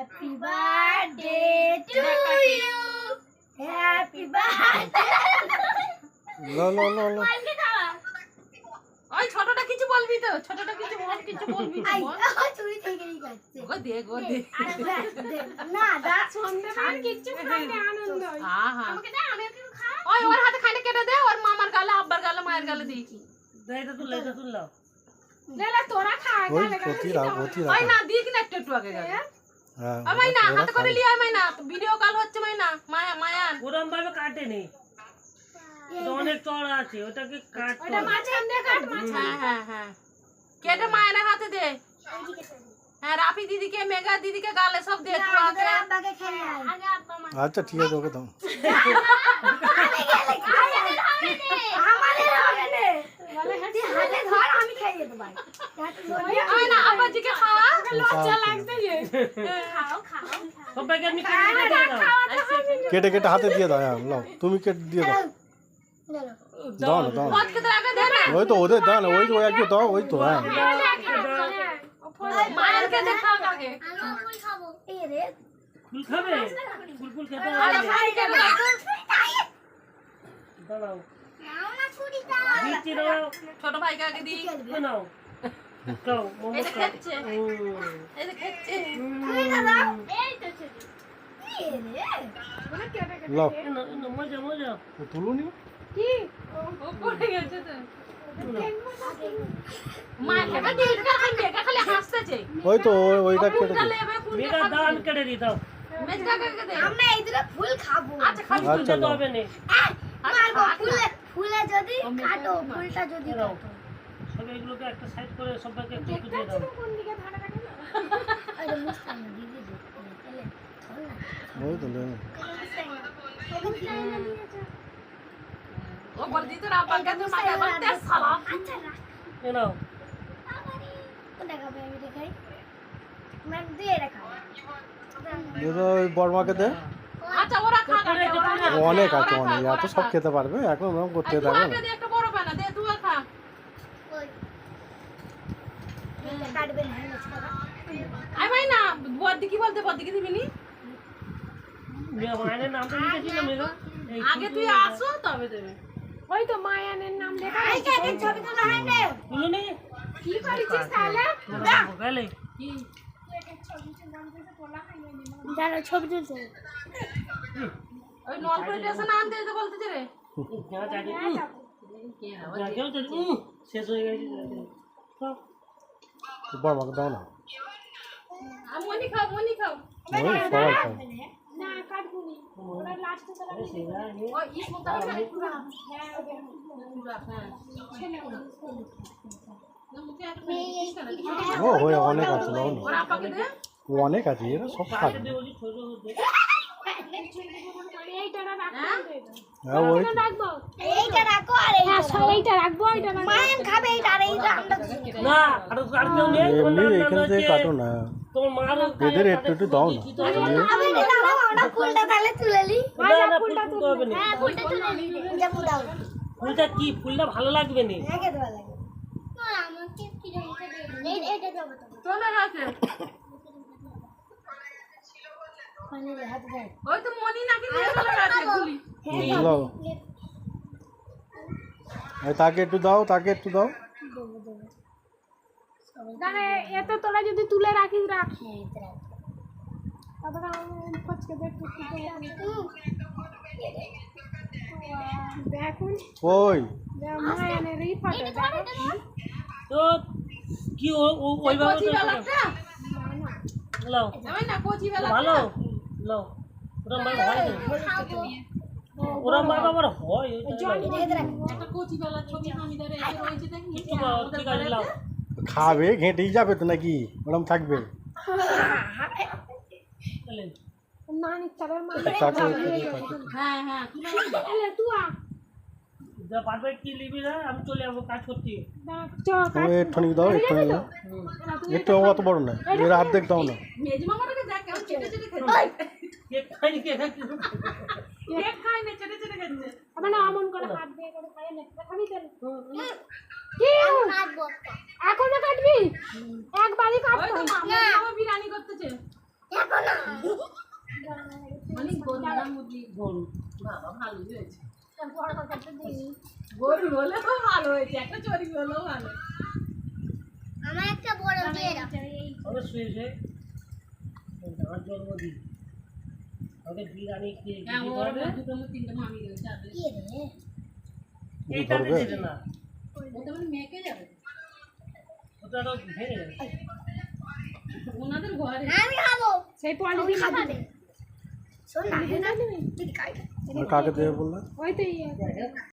Happy birthday to you. Happy birthday. লো লো লো লো মালকে খাওয়া। ওই ছোটটা কিছু বলবি তো, ছোটটা কিছু বলবি তো আই বল। চুরি থেকেই যাচ্ছে। গো দে। না দা সন্ধ্যাবেলা কিচ্ছু খাইনি আনন্দ আহা আমাকে দে আমি একটু খাই। ওই ওর হাতে খাইটা কেটে দে, ওর মামার গালে, আব্বার গালে, মায়ের গালে দি। এটা তুললাও লেলা তোরা খা ওই গেলে গতি রাখ গতি ওই রাখ না দিক না একটু আগে গেলে। হ্যাঁ ও মাইনা হাতে করে লিয়ে আয় মাইনা, ভিডিও কল হচ্ছে মাইনা, মায়ান। ওরম ভাবে কাটে নেই, ওটা অনেক চড়া আছে, ওটাকে কাটতে ওটা হবে। মাঝখান দিয়ে কাট মাছ হ্যাঁ কেটে মায়ের হাতে দে। হ্যাঁ রাফি দিদিকে, মেঘা দিদিকে গালে সব দে একটু আগে। আব্বাকে খেলে আগে আব্বা মা আচ্ছা ঠিক আছে ওকে দাও আমাদের হবে না বলে তুই হাতে ধর আমি খাইয়ে দেব ভাই ওই না আব্বাজিকে খাওয়া। লজ্জা লাগছে যে খাও সবাইকে আমি কেটে দিয়ে দাও। কেটে কেটে হাতে দিয়ে দাও হ্যাঁ লাও তুমি কেটে দিয়ে দাও দাও না দাও না পথকে তো আগে দে না। ওই তো ওদের দাও না ওই তো একটু দাও ওই তো হ্যাঁ মায়ের কাছে খাওয়া আগে। আমি ফুল খাবো এই রে ফুল খাবে? ফুল খেতে আরে হবে। ভাই কেন দাঁড়াও, নাও না ছুরিটা দিচ্ছি দাঁড়াও। ছোট ভাইকে আগে দি। এই নাও, খাও, মোমো এই যে খাও। খাচ্ছে, এই যে খাচ্ছে। এই তো ছুরি এই রে লাও এই নাও, মজা। তুলুনি কি ও পড়ে গেছে তো। মায়ের কাছে দি, মেঘা খালি হাসতেছে। ওই তো ওইটা কেটে কোনটা দাও নেবে, কোনটা মেয়েটা খাবে? দান কেটে দিই দাও। মেঘা কাকে দে। আমরা এই দুটো ফুল খাবো আচ্ছা খাবি। ফুল আচ্ছা খেতে লাও হবে না। মারবো ফুলে যদি কাটো ফুলটা যদি দাও। কাটো সব এগুলোকে একটা সাইড করে সবাইকে একটু একটু দিয়ে দাও। কোন দিকে ধারে রাখে আরে মুস্তান দিদি দে তাহলে ধর না ওই তো লে ও বল দি তোর আব্বার কাছে মাকে বলতে সালাম। আচ্ছা রাখ এই নাও। কোনটা খাবে আমি দেখাই ম্যাম দিয়ে রাখা দিয়ে দাও ওই বড়মাকে দে আচ্ছা ওরা খা না, ওরা খা। অনেক আছে ওরা খা, অনেক ওরা এত সব খা। খেতে পারবে এখন ওরকম করতে এই তুই থাকবে আগে না দে একটা বড় বানা দে, তুই খা। ওই কাটবে না আই ভাই না বড়দি কি বলতে, বড়দি কি দিবি নি? মেয়ে মায়ের নামটা লিখেছিল মেয়েরা। এই আগে তুই আসো তবে দেবে। ওই তো মায়ানের নাম লেখা এই যে ছবি তোলা হয় না তুলো নি? কি করেছিস তাহলে গেলে। কি জানো ছবি তুলতে ওই নলপুরি স্টেশন আনতে যেতে বলতেছে রে। যা জানি। যা কেউ জানি। শেষ হয়ে গেছে। সব বড়মাকে দাও না আর মনি খাও ওই সবাই খাও না কাটবুনি ওরা লাস্টে চলে সেরা নিয়ে ও ইস মত না পুরা হ্যাঁ পুরা হ্যাঁ না মুখে একটা দিস না। ও হয়ে অনেক আছে দাও না ওর আপাকে দে। অনেক আছে এরা সব খাবে বলি ছোট হতে। এইটা রাখবো হ্যাঁ ওই তো। রাখবো এইটা রাখো আর হ্যাঁ এইটা রাখবো এইটা রাখবো মায়ের খাবে এইটা আর এইটা আমরা না, আর কেউ নেই। তোমার এমনি নাম এখান থেকে হচ্ছে- কাটো না তোমার মার এদের একটু একটু দাও না দিয়ে আমি দাঁড়াও আমরা ফুলটা তাহলে তুলে নি না, না, ফুলটা তুলতে হবে না। হ্যাঁ ফুলটা তুলে নি যাবো দাও ফুলটা কি? ফুলটা ভালো লাগবে না। আগে দেওয়া লাগে তো আমাকে কি জানতে দে এইটা যাবো তো চলে গেছে। পানি হাত দাও ওই তো মনি নাকি নিয়ে চলে গেছে গুলি। লাও এই তাকে একটু দাও দাঁড়া এত তোরা যদি তুলে রাখিস রাখ হ্যাঁ এটা রাখো তারপরে আমি ফচকে দেখতে দেখুন ওই মায়ানের এই ফটো তো কি ওইভাবে কচি বেলাটা লাও। আমি না কচি বেলা ভালো লাও। ওরম ভাবে হয় না। ওরম ভাবে আবার হয়। এটা রাখো একটা কচি বেলার ছবি আমি ধরে এই যে রয়েছে দেখি। ঠিক আছে লাও। খাবে ঘেঁটেই যাবে তো নাকি ওরম থাকবে চলে। নানি চারের মা তাকে একটু দিয়ে তাকে। হ্যাঁ এলে তুই আ যা পারবে কি লিবি না, আমি চলে যাবো কাজ করতে। তুমি একটুখানি দাও একটু অত বড় না এর অর্ধেক দাও না মেজ মামাটাকে দেখ কেমন চেটে চেটে খাচ্ছে। কেক খাইনি কে খাচ্ছি? কেক খায় না, চেটে চেটে খাচ্ছে। মানে অমন করে হাত দিয়ে করে খাই না খাবি কেন কি কাটবো এখনো কাটবি একবারই ওই কাটবো তো মামা বিরিয়ানি করতেছে। এখন মানে গরু না মুরগি? গরু বাবা ভালো হয়েছে। বড় কথা দিই গরু হলেও ভালো হয়েছে, একটা চর্বি হলেও ভালো। আমার একটা বড় দিয়ে দাও। আমাদের শুয়েছে আমার জন্মদিন আমাদের বিরিয়ানি খেয়ে হ্যাঁ ওর দুটো তিনটে মামি রয়েছে আর দিয়ে দে। এইটাতে ধরবে? দেবে না ও তো মানে মেয়েকে যাবে ওটা তো ভেঙে যাবে ওনাদের ঘরে। আমি খাবো। সেই পলি তুমি দিয়ে খাবে খাবে শোন না তুই খাই আর কাকে দেবে বললে? ওই তো